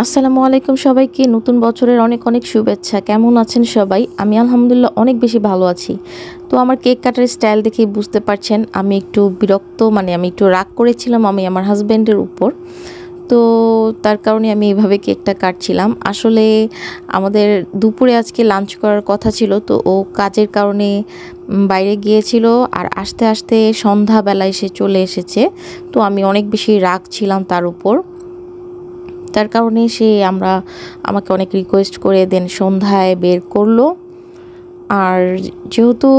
আসসালামু আলাইকুম সবাইকে নতুন বছরের অনেক অনেক শুভেচ্ছা। কেমন আছেন সবাই? আমি আলহামদুলিল্লাহ অনেক বেশি ভালো আছি। তো আমার কেক কাটার স্টাইল দেখেই বুঝতে পারছেন আমি একটু বিরক্ত, আমি একটু রাগ করেছিলাম আমি আমার হাজব্যান্ডের উপর। তো তার কারণে আমি এইভাবে কেকটা কাটছিলাম। আসলে আমাদের দুপুরে আজকে লাঞ্চ করার কথা ছিল, তো ও কাজের কারণে বাইরে গিয়েছিল আর আস্তে আস্তে সন্ধ্যাবেলায় সে চলে এসেছে। তো আমি অনেক বেশি রাগ ছিলাম তার উপর। তার কারণে আমাকে অনেক রিকোয়েস্ট করে দেন সন্ধ্যায় বের করলো। আর যেহেতু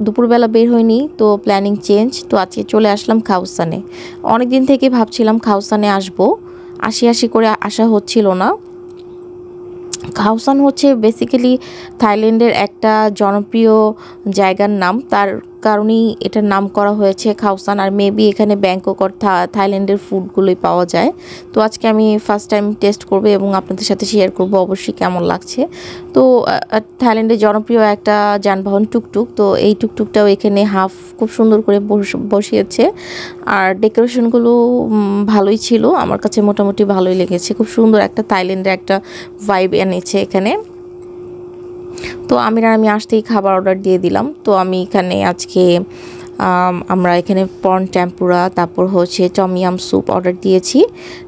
দুপুরবেলা বের হয়নি তো প্ল্যানিং চেঞ্জ, তো আজকে চলে আসলাম খাউসানে। অনেক দিন থেকে ভাবছিলাম খাউসানে আসবো, আসি করে আসা হচ্ছিল না। খাউসান হচ্ছে বেসিক্যালি থাইল্যান্ডের একটা জনপ্রিয় জায়গার নাম, তার কারণেই এটার নাম করা হয়েছে খাউসান। আর মেবি এখানে ব্যাংকক আর থাইল্যান্ডের ফুডগুলোই পাওয়া যায়। তো আজকে আমি ফার্স্ট টাইম টেস্ট করব এবং আপনাদের সাথে শেয়ার করব অবশ্যই কেমন লাগছে। তো থাইল্যান্ডের জনপ্রিয় একটা যানবাহন টুকটুক, তো এই টুকটুকটাও এখানে হাফ খুব সুন্দর করে বসিয়েছে। আর ডেকোরেশনগুলো ভালোই ছিল, আমার কাছে মোটামুটি ভালোই লেগেছে। খুব সুন্দর একটা থাইল্যান্ডের একটা ভাইব এনেছে এখানে। তো আমি আসতেই খাবার অর্ডার দিয়ে দিলাম। তো আমি এখানে আজকে আমরা এখানে প্রন টেম্পুরা, তারপর হচ্ছে টমিয়াম স্যুপ অর্ডার দিয়েছি।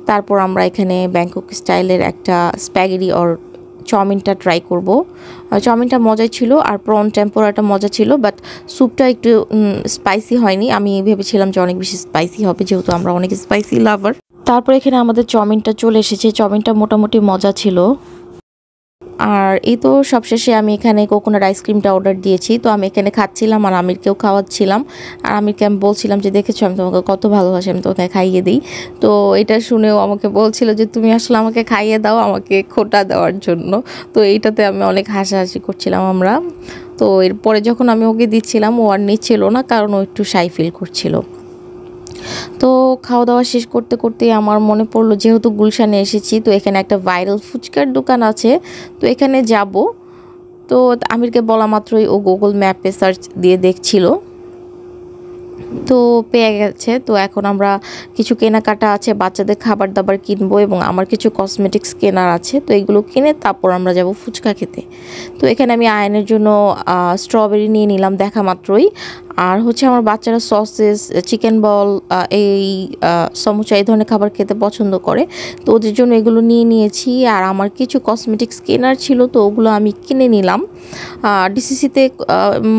তারপর আমরা এখানে ব্যাংকক স্টাইলের একটা স্প্যাগেটি অর চাউমিনটা ট্রাই করব। চাউমিনটা মজাই ছিল আর প্রন টেম্পুরাটা মজা ছিল, বাট স্যুপটা একটু স্পাইসি হয়নি। আমি ভেবেছিলাম যে অনেক বেশি স্পাইসি হবে, যেহেতু আমরা অনেক স্পাইসি লাভার। তারপর এখানে আমাদের চাউমিনটা চলে এসেছে, চাউমিনটা মোটামুটি মজা ছিল। আর এই তো সবশেষে আমি এখানে কোকোনাট আইসক্রিমটা অর্ডার দিয়েছি। তো আমি এখানে খাচ্ছিলাম আর আমিরকেও খাওয়াচ্ছিলাম। আর আমিরকে আমি বলছিলাম যে দেখেছো আমি তোমাকে কত ভালোবাসি, আমি তোমাকে খাইয়ে দিই। তো এটা শুনেও আমাকে বলছিল যে তুমি আসলে আমাকে খাইয়ে দাও, আমাকে খোটা দেওয়ার জন্য। তো এইটাতে আমি অনেক হাসাহাসি করছিলাম আমরা। তো এরপরে যখন আমি ওকে দিচ্ছিলাম ও আর নিচ্ছিল না, কারণ ও একটু শাই ফিল করছিল। তো খাওয়া দাওয়া শেষ করতে করতে আমার মনে পড়লো যেহেতু গুলশানে এসেছি, তো এখানে একটা ভাইরাল ফুচকার দোকান আছে, তো এখানে যাব। তো আমিরকে বলা মাত্রই ও গুগল ম্যাপে সার্চ দিয়ে দেখছিল, তো পেয়ে গেছে। তো এখন আমরা কিছু কেনাকাটা আছে, বাচ্চাদের খাবার দাবার কিনবো এবং আমার কিছু কসমেটিক্স কেনার আছে। তো এগুলো কিনে তারপর আমরা যাব ফুচকা খেতে। তো এখানে আমি আয়নের জন্য স্ট্রবেরি নিয়ে নিলাম দেখা মাত্রই। আর হচ্ছে আমার বাচ্চারা সসেস, চিকেন বল, এই সমুচা এই ধরনের খাবার খেতে পছন্দ করে, তো ওদের জন্য এগুলো নিয়ে নিয়েছি। আর আমার কিছু কসমেটিক্স কেনার ছিল, তো ওগুলো আমি কিনে নিলাম। ডিসিসিতে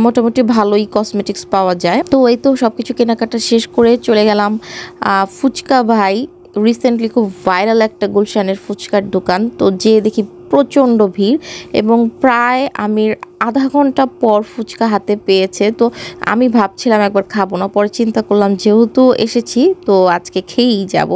মোটামুটি ভালোই কসমেটিক্স পাওয়া যায়। তো এই তো সব কিছু কেনাকাটা শেষ করে চলে গেলাম ফুচকা ভাই, রিসেন্টলি খুব ভাইরাল একটা গুলশানের ফুচকার দোকান। তো যে দেখি প্রচণ্ড ভিড় এবং প্রায় আমি আধা ঘন্টা পর ফুচকা হাতে পেয়েছে। তো আমি ভাবছিলাম একবার খাবো না, পরে চিন্তা করলাম যেহেতু এসেছি তো আজকে খেয়েই যাব।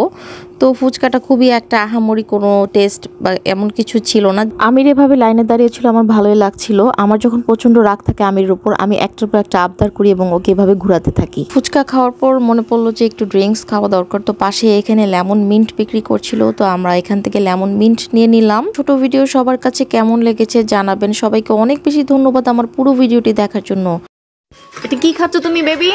তো ফুচকাটা খুবই একটা আহামরি কোনো টেস্ট বা এমন কিছু ছিল না। আমির এভাবে লাইনে দাঁড়িয়েছিল, আমার ভালোই লাগছিল। আমার যখন প্রচণ্ড রাগ থাকে আমির উপর, আমি একটার পর একটা আবদার করি এবং ওকে এভাবে ঘোরাতে থাকি। ফুচকা খাওয়ার পর মনে পড়লো যে একটু ড্রিঙ্কস খাওয়া দরকার। তো পাশে এখানে লেমন মিন্ট বিক্রি করছিল, তো আমরা এখান থেকে লেমন মিন্ট নিয়ে নিলাম। ছোট ভিডিও সবার কাছে কেমন লেগেছে জানাবেন। সবাইকে অনেক বেশি ধন্যবাদ আমার পুরো ভিডিওটি দেখার জন্য। এটা কি খাচ্ছ তুমি বেবি?